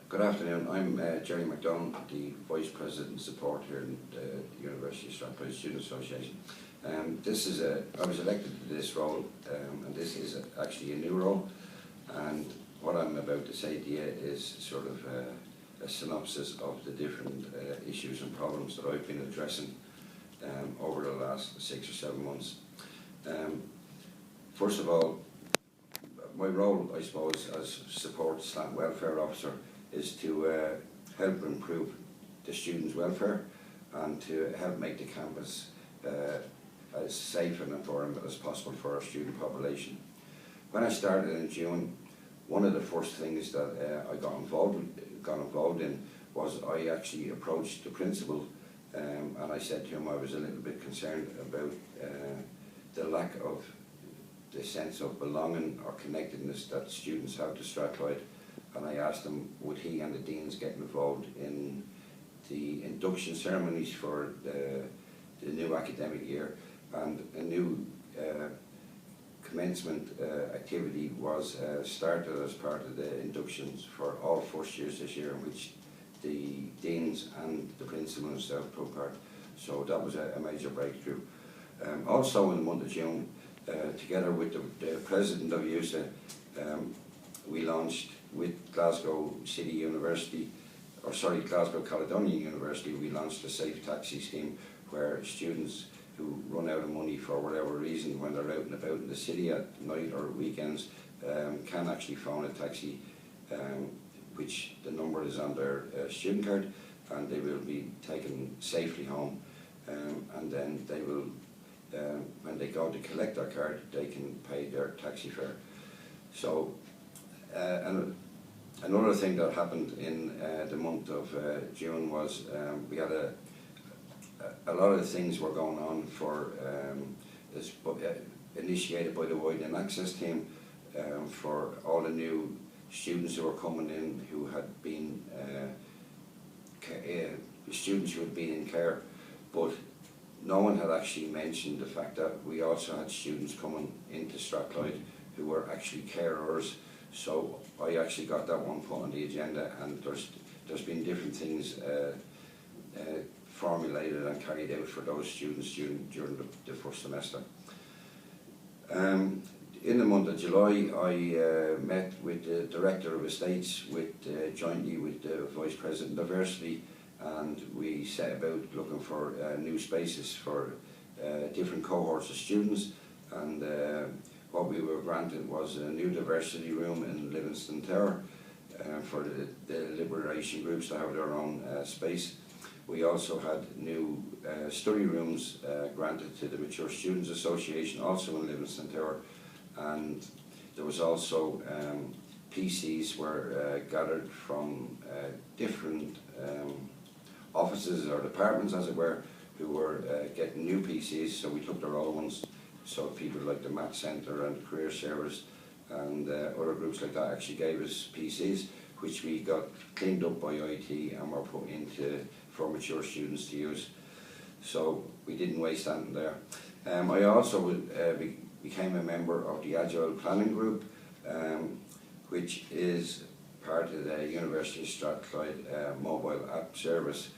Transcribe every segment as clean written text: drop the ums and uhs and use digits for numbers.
Good afternoon. I'm Gerry McDonnell, the Vice President Support here in the University of Strathclyde Student Association. I was elected to this role, and this is actually a new role. And what I'm about to say to you is sort of a synopsis of the different issues and problems that I've been addressing over the last 6 or 7 months. First of all, my role, I suppose, as support / welfare officer is to help improve the students' welfare and to help make the campus as safe an environment as possible for our student population. When I started in June, one of the first things that I got involved in was I actually approached the principal and I said to him I was a little bit concerned about the lack of the sense of belonging or connectedness that students have to Strathclyde, and I asked him would he and the deans get involved in the induction ceremonies for the new academic year, and a new commencement activity was started as part of the inductions for all first years this year, in which the deans and the principal himself took part. So that was a major breakthrough. Also in the month of June, together with the president of USA, we launched with Glasgow Caledonian University, we launched a safe taxi scheme where students who run out of money for whatever reason when they're out and about in the city at night or weekends can actually phone a taxi, which the number is on their student card, and they will be taken safely home, and then they will, when they go to collect their card, they can pay their taxi fare. So and another thing that happened in the month of June was we had a lot of things were going on for initiated by the Widening Access team for all the new students who were coming in who had been students who had been in care, but no one had actually mentioned the fact that we also had students coming into Strathclyde who were actually carers. So I actually got that one put on the agenda, and there's been different things formulated and carried out for those students during the first semester. In the month of July, I met with the Director of Estates jointly with the Vice President of Diversity, and we set about looking for new spaces for different cohorts of students, and what we were granted was a new diversity room in Livingston Tower for the liberation groups to have their own space. We also had new study rooms granted to the Mature Students Association, also in Livingston Tower, and there was also PCs were gathered from different offices or departments, as it were, who were getting new PCs, so we took their old ones. So people like the Math Centre and Career Service and other groups like that actually gave us PCs, which we got cleaned up by IT and were put into for mature students to use. So we didn't waste anything there. I also became a member of the Agile Planning Group, which is part of the University of Strathclyde mobile app service.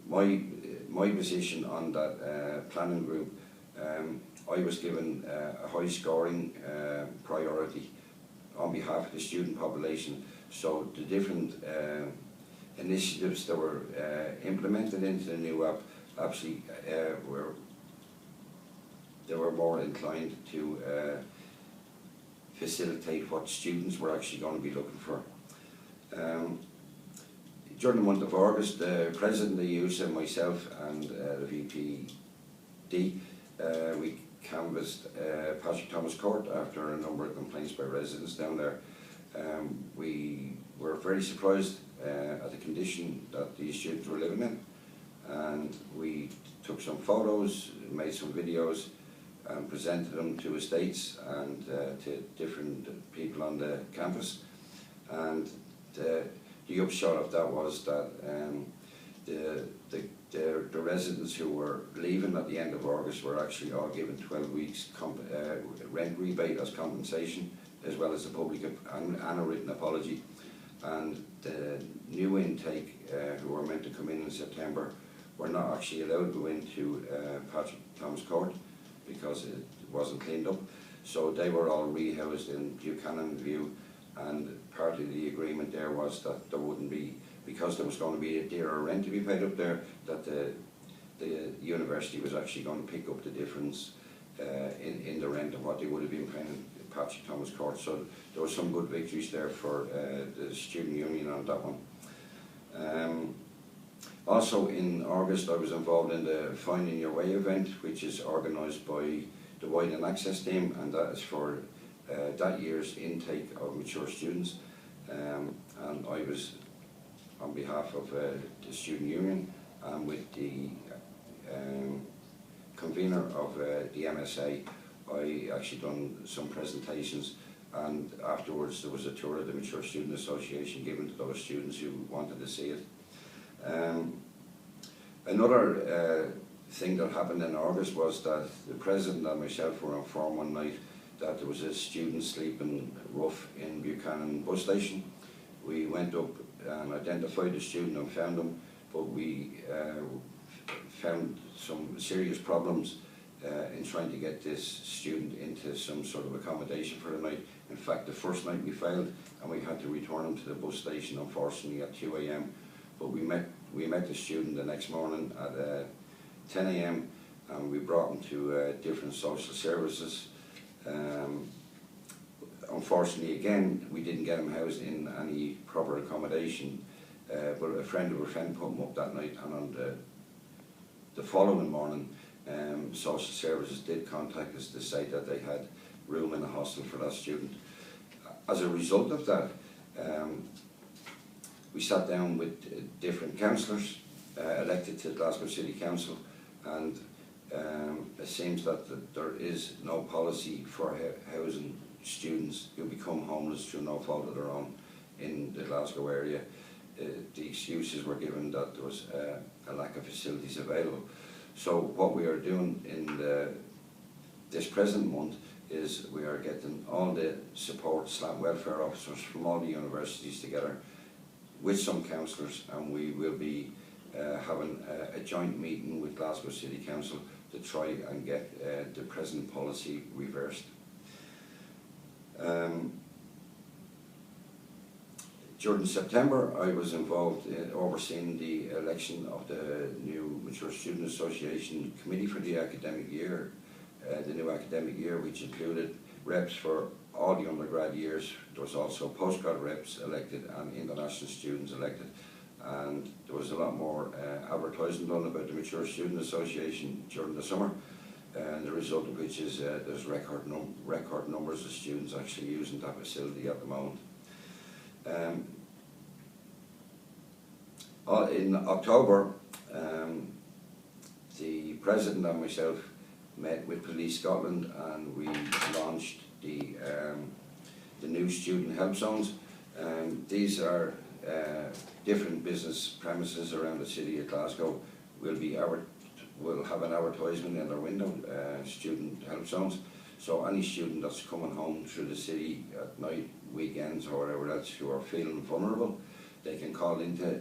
My position on that planning group, I was given a high scoring priority on behalf of the student population. So the different initiatives that were implemented into the new app actually they were more inclined to facilitate what students were actually going to be looking for. During the month of August, the President of USA, myself and the VPD, we canvassed Patrick Thomas Court after a number of complaints by residents down there. We were very surprised at the condition that these students were living in, and we took some photos, made some videos and presented them to estates and to different people on the campus. And the upshot of that was that the residents who were leaving at the end of August were actually all given 12 weeks rent rebate as compensation, as well as a public and a written apology. and the new intake who were meant to come in September were not actually allowed to go into Patrick Thomas Court because it wasn't cleaned up. So they were all rehoused in Buchanan View, and part of the agreement there was that there wouldn't be, because there was going to be a dearer rent to be paid up there, that the university was actually going to pick up the difference in the rent of what they would have been paying in Patrick Thomas Court. So there were some good victories there for the student union on that one. Also in August I was involved in the Finding Your Way event, which is organised by the Widen Access team, and that is for that year's intake of mature students. And I was on behalf of the student union and with the convener of the MSA. I actually done some presentations, and afterwards there was a tour of the Mature Student Association given to those students who wanted to see it. Another thing that happened in August was that the president and myself were informed one night that there was a student sleeping rough in Buchanan bus station. We went up and identified the student and found him, but we found some serious problems in trying to get this student into some sort of accommodation for the night. In fact, the first night we failed and we had to return him to the bus station, unfortunately, at 2 AM. But we met the student the next morning at 10 AM and we brought him to different social services. Unfortunately, again, we didn't get him housed in any proper accommodation, but a friend of a friend put him up that night, and on the following morning, social services did contact us to say that they had room in a hostel for that student. As a result of that, we sat down with different councillors elected to Glasgow City Council, and it seems that there is no policy for housing students who become homeless through no fault of their own in the Glasgow area. The excuses were given that there was a lack of facilities available. So what we are doing in this present month is we are getting all the support / welfare officers from all the universities together with some councillors, and we will be having a joint meeting with Glasgow City Council to try and get the present policy reversed. During September, I was involved in overseeing the election of the new Mature Student Association Committee for the academic year, the new academic year, which included reps for all the undergrad years. There was also postgrad reps elected and international students elected, and there was a lot more advertising done about the Mature Student Association during the summer, and the result of which is there's record numbers of students actually using that facility at the moment. In October, the President and myself met with Police Scotland, and we launched the new student help zones. These are different business premises around the city of Glasgow. Will have an advertisement in their window, student help zones. So any student that's coming home through the city at night, weekends or whatever else, who are feeling vulnerable, they can call into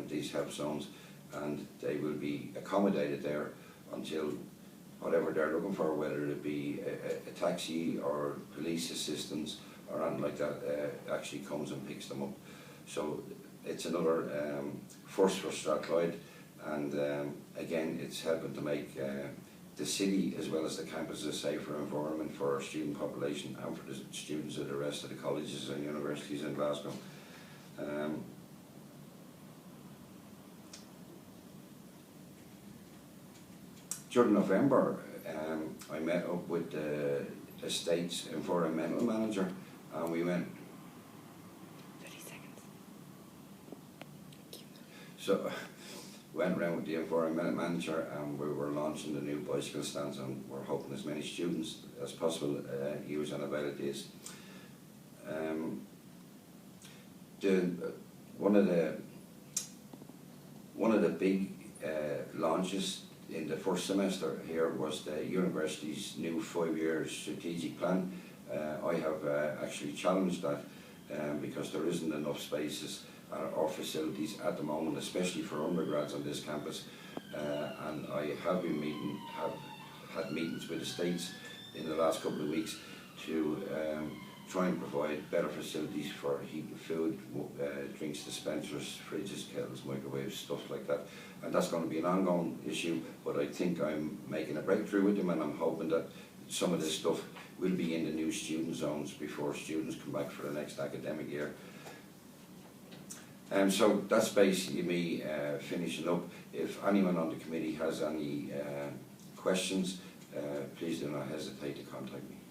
these help zones, and they will be accommodated there until whatever they're looking for, whether it be a taxi or police assistance or anything like that, actually comes and picks them up. So it's another first for Strathclyde, and again, it's helping to make the city as well as the campus a safer environment for our student population and for the students of the rest of the colleges and universities in Glasgow. During November, I met up with the estate's environmental manager, and we went. 30 seconds. So went around with the environmental manager, and we were launching the new bicycle stands, and we're hoping as many students as possible use and avail of this. One of the big launches in the first semester here was the university's new 5-year strategic plan. I have actually challenged that because there isn't enough spaces or facilities at the moment, especially for undergrads on this campus. And I have had meetings with the States in the last couple of weeks to try and provide better facilities for heating food, drinks dispensers, fridges, kettles, microwaves, stuff like that. And that's going to be an ongoing issue, but I think I'm making a breakthrough with them, and I'm hoping that some of this stuff will be in the new student zones before students come back for the next academic year. So that's basically me finishing up. If anyone on the committee has any questions, please do not hesitate to contact me.